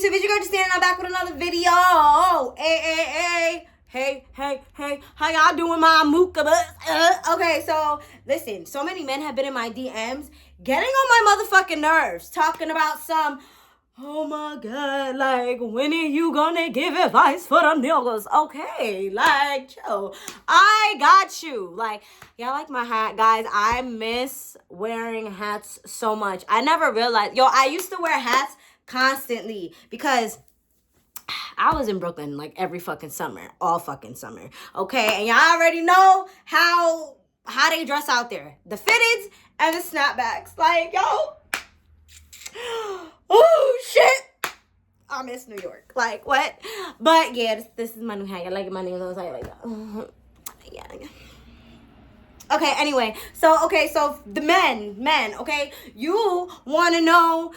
YouTube? It's your girl just standing. I'm back with another video. Hey, how y'all doing, my mooka? Okay, so listen, so many men have been in my DMs getting on my motherfucking nerves, talking about some, oh my God, like, when are you gonna give advice for the niggas? Okay, like, chill. I got you. Like, y'all like my hat, guys. I miss wearing hats so much. I never realized, I used to wear hats constantly because I was in Brooklyn like every fucking summer, all fucking summer, okay? And y'all already know how they dress out there. The fitteds and the snapbacks. Like, yo, oh, shit. I miss New York. Like, what? But, yeah, this is my new hat. I like it. My name is like that. Yeah. Okay, anyway. So the men, okay? You want to know,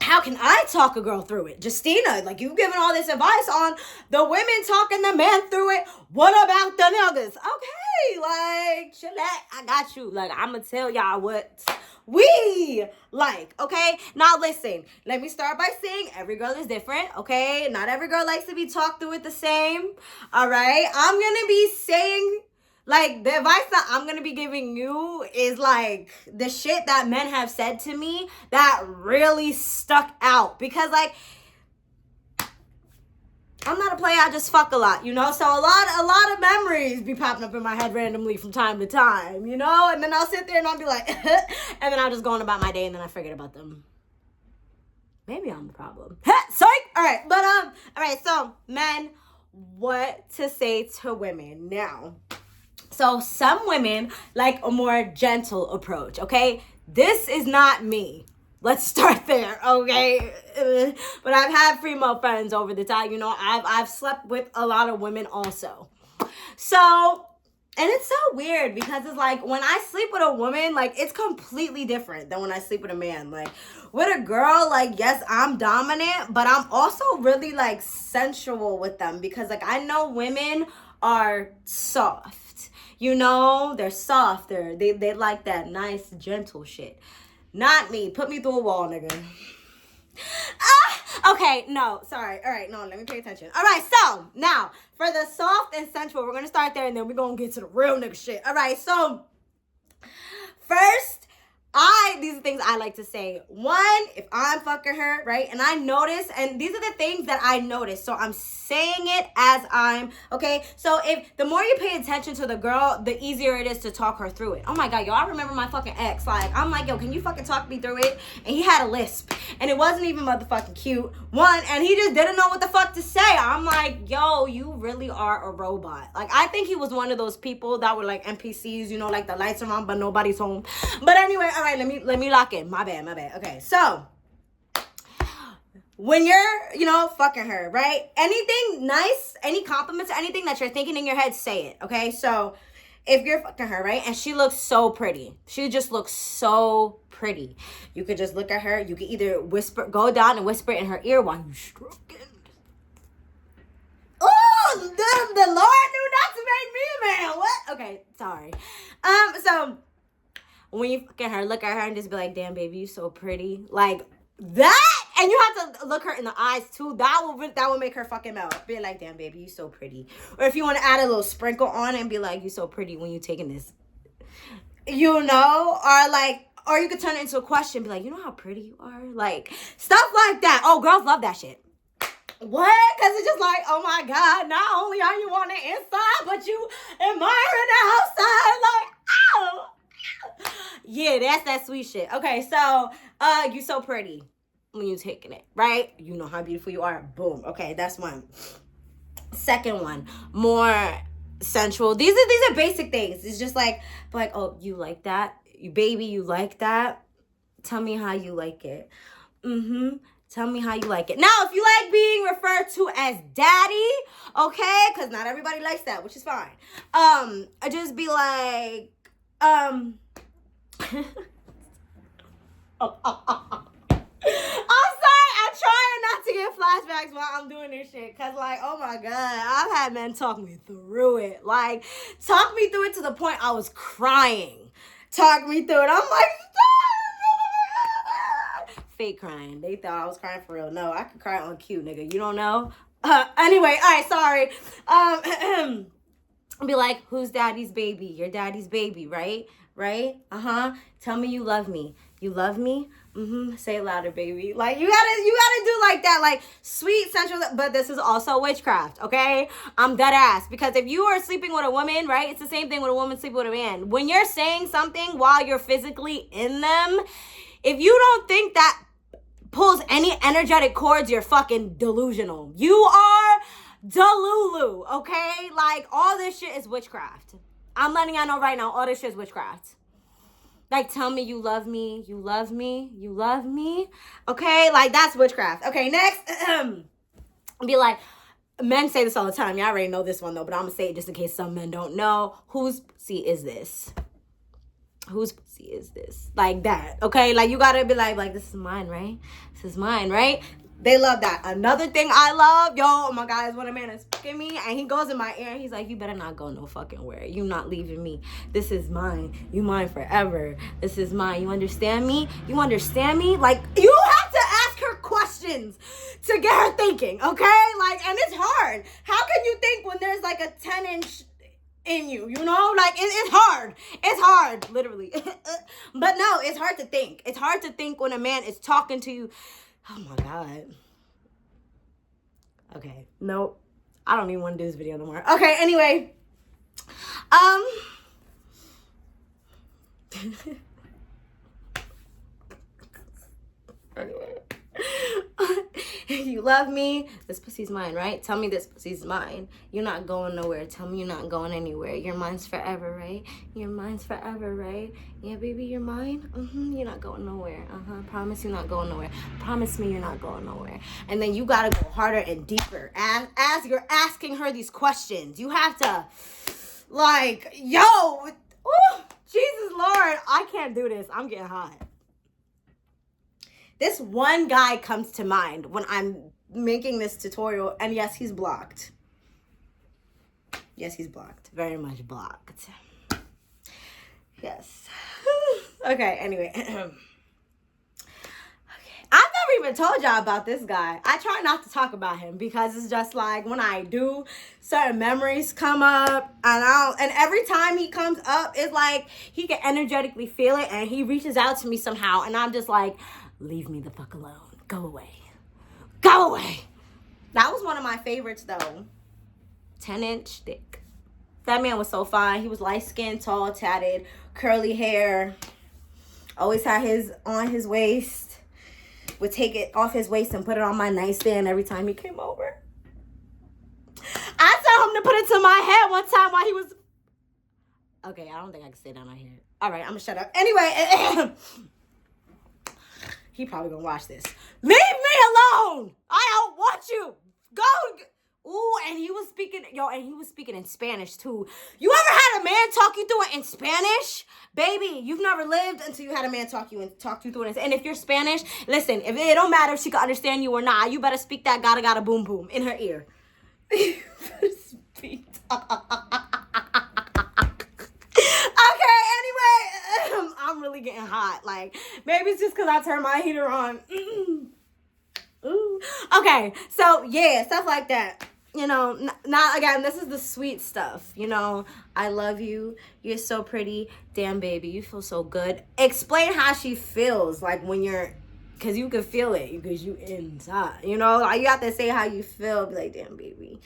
how can I talk a girl through it? Justina, like, you giving all this advice on the women talking the men through it. What about the niggas? Okay, like, chillax. I got you. Like, I'm going to tell y'all what we like, okay? Now, listen, let me start by saying every girl is different, okay? Not every girl likes to be talked through it the same, all right? I'm going to be saying, like, the advice that I'm going to be giving you is, like, the shit that men have said to me that really stuck out. Because, like, I'm not a player. I just fuck a lot, you know? So a lot of memories be popping up in my head randomly from time to time, you know? And then I'll sit there and I'll be like, and then I'll just go on about my day and then I forget about them. Maybe I'm the problem. Psych! All right. But, all right. So, men, what to say to women now? So some women like a more gentle approach, okay? This is not me. Let's start there, okay? But I've had female friends over the time, you know. I've slept with a lot of women also. So, and it's so weird because it's like when I sleep with a woman, like, it's completely different than when I sleep with a man. Like, with a girl, like, yes, I'm dominant, but I'm also really, like, sensual with them because, like, I know women are soft. You know, they're soft. They like that nice, gentle shit. Not me. Put me through a wall, nigga. Okay, no, sorry. All right, no, let me pay attention. All right, so now for the soft and sensual, we're gonna start there and then we're gonna get to the real nigga shit. All right, so first, these are things I like to say. One, if I'm fucking her, right, and I notice, and these are the things that I notice, so I'm saying it as I'm, okay? So if the more you pay attention to the girl, the easier it is to talk her through it. Oh my God, y'all, I remember my fucking ex. Like, I'm like, yo, can you fucking talk me through it? And he had a lisp, and it wasn't even motherfucking cute. One, and he just didn't know what the fuck to say. I'm like, yo, you really are a robot. Like, I think he was one of those people that were like NPCs, you know, like the lights are on, but nobody's home. But anyway, all right, let me lock in. My bad. Okay, so when you're, you know, fucking her, right? Anything nice, any compliments, anything that you're thinking in your head, say it, okay? So if you're fucking her, right, and she looks so pretty, she just looks so pretty, you could just look at her. You could either go down and whisper in her ear while you stroking. Oh, the Lord knew not to make me a man. What? Okay, sorry. So when you fucking her, look at her and just be like, damn, baby, you so pretty. Like that. And you have to look her in the eyes, too. That will make her fucking melt. Be like, damn, baby, you so pretty. Or if you want to add a little sprinkle on it and be like, you so pretty when you taking this. You know? Or you could turn it into a question. Be like, you know how pretty you are? Like, stuff like that. Oh, girls love that shit. What? Because it's just like, oh my God, not only are you on the inside, but you admiring the outside. Like, ow. Yeah, that's that sweet shit. Okay, so you so pretty when you taking it, right? You know how beautiful you are. Boom. Okay, that's one. Second one, more sensual. These are basic things. It's just like, oh, you like that? Baby, you like that? Tell me how you like it. Tell me how you like it. Now, if you like being referred to as daddy, okay, because not everybody likes that, which is fine. I just be like, I'm sorry, I'm trying not to get flashbacks while I'm doing this shit. Because, like, oh my God, I've had men talk me through it. Like, talk me through it to the point I was crying. Talk me through it. I'm like, stop! fake crying. They thought I was crying for real. No, I could cry on cue, nigga. You don't know? Anyway, all right, sorry. Be like, who's daddy's baby? Your daddy's baby, right? Right? Tell me you love me. You love me? Say it louder, baby. Like, you gotta do like that, like, sweet, sensual, but this is also witchcraft, okay? I'm dead ass. Because if you are sleeping with a woman, right, it's the same thing when a woman sleeping with a man. When you're saying something while you're physically in them, if you don't think that pulls any energetic cords, you're fucking delusional. You are delulu, okay? Like, all this shit is witchcraft. I'm letting y'all know right now, all this shit is witchcraft. Like, tell me you love me, you love me, you love me. Okay? Like, that's witchcraft. Okay, next. Be like, men say this all the time. Y'all already know this one, though, but I'm going to say it just in case some men don't know. Whose pussy is this? Whose pussy is this? Like that, okay? Like, you got to be like, this is mine, right? This is mine, right? They love that. Another thing I love, yo, oh my God, is when a man is fucking me and he goes in my ear and he's like, you better not go no fucking where. You not leaving me. This is mine. You mine forever. This is mine. You understand me? You understand me? Like, you have to ask her questions to get her thinking, okay? Like, and it's hard. How can you think when there's like a 10-inch in you, you know? Like, it's hard. It's hard, literally. But no, it's hard to think. It's hard to think when a man is talking to you. Oh my God. Okay. Nope. I don't even want to do this video no more. Okay, anyway. Anyway. You love me. This pussy's mine, right? Tell me this pussy's mine. You're not going nowhere. Tell me you're not going anywhere. You're mine's forever, right? You're mine's forever, right? Yeah, baby, you're mine. You're not going nowhere. Promise you're not going nowhere. Promise me you're not going nowhere. And then you gotta go harder and deeper. As you're asking her these questions, you have to, like, yo, ooh, Jesus Lord, I can't do this. I'm getting hot. This one guy comes to mind when I'm making this tutorial, and yes, he's blocked. Yes, he's blocked. Very much blocked. Yes. Okay, anyway. Okay. I've never even told y'all about this guy. I try not to talk about him because it's just like when I do, certain memories come up, and every time he comes up, it's like he can energetically feel it, and he reaches out to me somehow, and I'm just like, leave me the fuck alone. Go away. Go away. That was one of my favorites, though. 10-inch dick. That man was so fine. He was light-skinned, tall, tatted, curly hair. Always had his on his waist. Would take it off his waist and put it on my nightstand every time he came over. I told him to put it to my head one time while he was... Okay, I don't think I can say that on here. All right, I'm going to shut up. Anyway... He probably gonna watch this. Leave me alone! I don't want you! Go! Ooh, and he was speaking, and he was speaking in Spanish too. You ever had a man talk you through it in Spanish? Baby, you've never lived until you had a man talk you through it. And if you're Spanish, listen, if it don't matter if she can understand you or not, you better speak that gotta boom boom in her ear. You better speak. Okay, anyway, I'm really getting hot. Like, maybe it's just because I turned my heater on. Ooh. Okay, so yeah, stuff like that. You know, not again, this is the sweet stuff. You know, I love you. You're so pretty. Damn, baby, you feel so good. Explain how she feels, like when you're, because you can feel it because you inside. You know, like you have to say how you feel. Be like, damn, baby.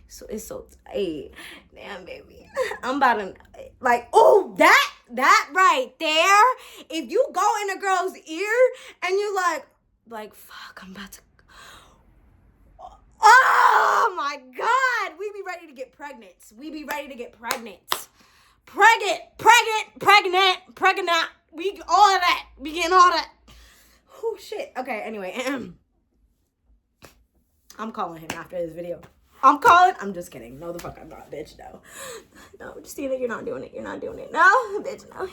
So it's so tight. Damn, baby. I'm about to, like, oh, that right there. If you go in a girl's ear and you're like, fuck, I'm about to, oh my God. We be ready to get pregnant. We be ready to get pregnant. Pregnant. We, all of that. We getting all that. Oh, shit. Okay, anyway. I'm calling him after this video. I'm just kidding. No, the fuck I'm not, bitch. No, just see that you're not doing it. You're not doing it. No, bitch, no.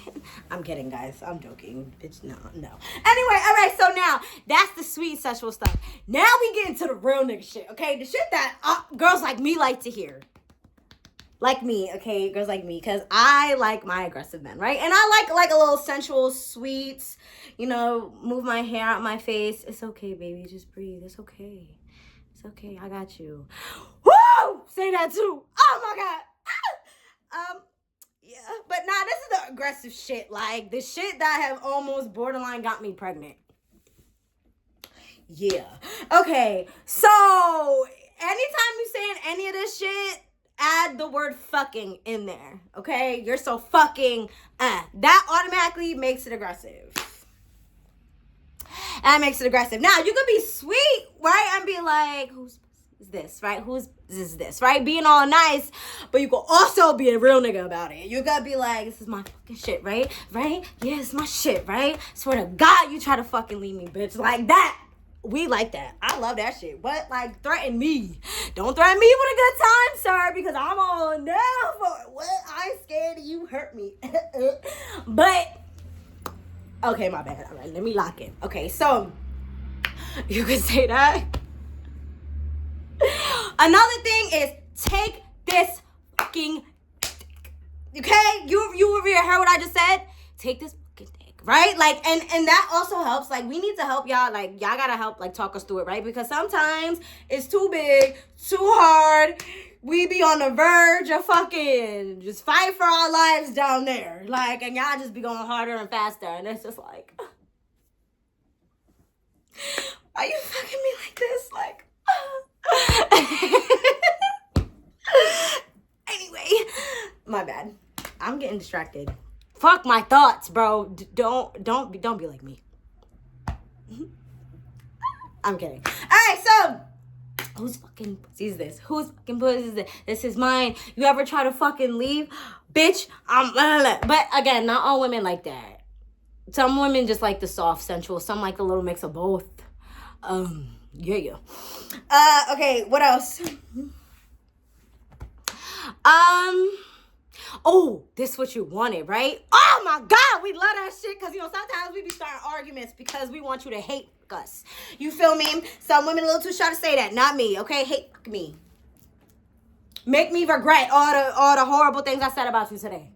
I'm kidding, guys. I'm joking. Bitch, no. Anyway, all right, so now, that's the sweet sexual stuff. Now we get into the real nigga shit, okay? The shit that girls like me like to hear. like me, okay, girls like me, because I like my aggressive men, right? And I like a little sensual, sweet, move my hair out my face. It's okay, baby, just breathe. It's okay. It's okay. I got you. Woo! Say that too. Oh my god. Yeah, but nah, this is the aggressive shit. Like the shit that have almost borderline got me pregnant. Yeah. Okay. So anytime you saying any of this shit, add the word fucking in there. Okay? You're so fucking that automatically makes it aggressive. That makes it aggressive. Now you could be sweet, right? And be like, who's this, right? Who's this, right? Being all nice, but you could also be a real nigga about it. You gotta be like, this is my fucking shit, right? Right? Yeah, it's my shit, right? Swear to God, you try to fucking leave me, bitch. Like that. We like that. I love that shit. But like, threaten me. Don't threaten me with a good time, sir, because I'm all down for it. What? I'm scared you hurt me. But okay, my bad. All right, let me lock in. Okay, so you could say that. Another thing is take this fucking dick. Okay? You heard what I just said? Take this fucking dick, right? Like, and that also helps. Like, we need to help y'all. Like, y'all gotta help, like, talk us through it, right? Because sometimes it's too big, too hard. We be on the verge of fucking just fight for our lives down there. Like, and y'all just be going harder and faster. And it's just like, why you fucking me like this? Like, anyway, my bad. I'm getting distracted. Fuck my thoughts, bro. Don't be like me. I'm kidding. All right, so whose fucking pussy is this? Whose fucking pussy is this? This is mine. You ever try to fucking leave, bitch? But again, not all women like that. Some women just like the soft, sensual. Some like a little mix of both. Yeah. Okay, what else? Oh, this what you wanted, right? Oh my God, we love that shit because, sometimes we be starting arguments because we want you to hate us. You feel me? Some women a little too shy to say that. Not me, okay? Hate me. Make me regret all the horrible things I said about you today.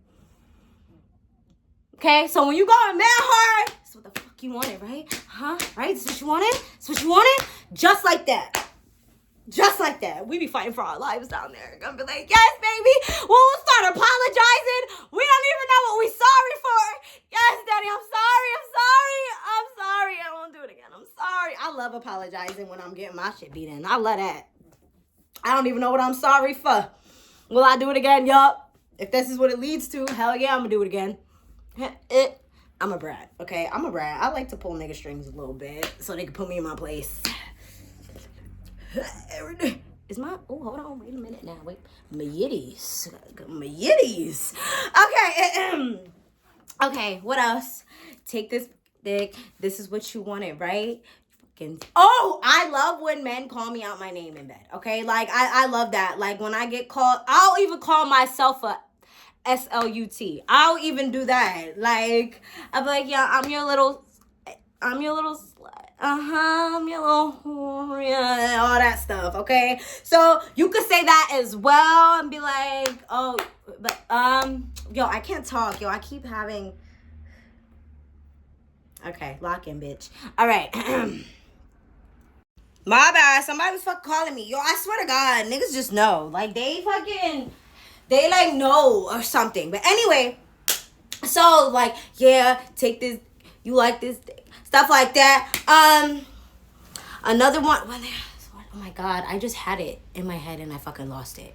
Okay, so when you going mad hard, that's what the fuck you wanted, right? Huh? Right? This what you wanted? This what you wanted? Just like that. Just like that. We be fighting for our lives down there. Gonna be like, yes, baby. We'll start apologizing. We don't even know what we're sorry for. Yes, daddy, I'm sorry. I won't do it again. I'm sorry. I love apologizing when I'm getting my shit beat in. I love that. I don't even know what I'm sorry for. Will I do it again? Yup. If this is what it leads to, hell yeah, I'm gonna do it again. I'm a brat, okay? I'm a brat. I like to pull nigga strings a little bit so they can put me in my place. Is my... Oh, hold on. Wait a minute now. Wait. My yitties. Okay. Okay, what else? Take this dick. This is what you wanted, right? Oh, I love when men call me out my name in bed, okay? Like, I love that. Like, when I get called... I'll even call myself a SLUT. I'll even do that. Like, I'll be like, yeah, I'm your little slut. I'm your little whore. Yeah, all that stuff, okay? So, you could say that as well and be like, oh, but, yo, I can't talk. Yo, I keep having... Okay, lock in, bitch. All right. My bad. Somebody was fucking calling me. Yo, I swear to God, niggas just know. Like, they like know or something. But anyway, so like, yeah, take this, you like this, stuff like that. Another one, oh my God, I just had it in my head and I fucking lost it.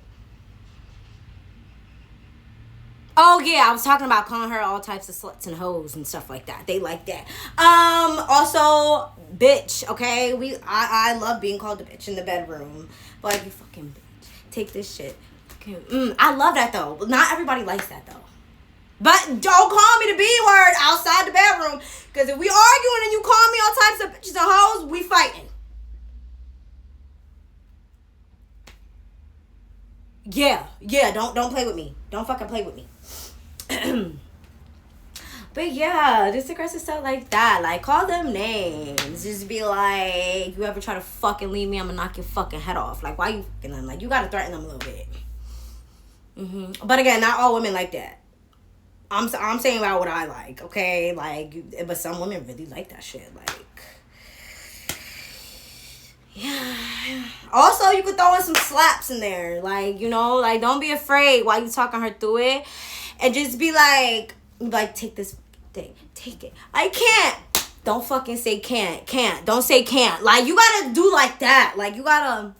Oh yeah, I was talking about calling her all types of sluts and hoes and stuff like that. They like that. Also, bitch, okay? I love being called a bitch in the bedroom. But like, you fucking bitch. Take this shit. Okay. I love that though. Not everybody likes that though. But don't call me the B word outside the bedroom. Because if we arguing and you call me all types of bitches and hoes, we fighting. Yeah, don't play with me. Don't fucking play with me. But yeah, just aggressive stuff like that. Like, call them names. Just be like, you ever try to fucking leave me, I'm gonna knock your fucking head off. Like, why you fucking them? Like, you gotta threaten them a little bit. But again, not all women like that. I'm saying about what I like, okay? Like, but some women really like that shit. Like, yeah. Also, you could throw in some slaps in there. Like, you know, like, don't be afraid while you talking her through it. And just be like, take this thing. Take it. I can't. Don't fucking say can't. Can't. Don't say can't. Like, you gotta do like that. Like, you gotta...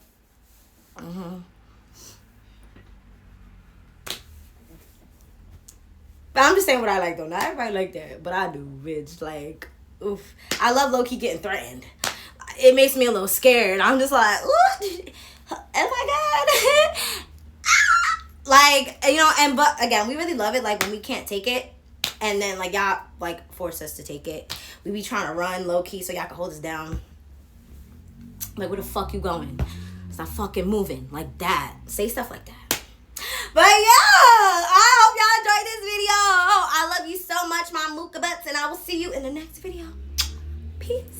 But I'm just saying what I like, though. Not everybody like that. But I do, bitch. Like, oof. I love low-key getting threatened. It makes me a little scared. I'm just like, ooh, oh my God. Like, you know, and but again, we really love it, like, when we can't take it. And then, like, y'all, like, force us to take it. We be trying to run low-key so y'all can hold us down. Like, where the fuck you going? Stop fucking moving. Like that. Say stuff like that. But, yeah, I hope y'all enjoyed this video. I love you so much, my mooka butts, and I will see you in the next video. Peace.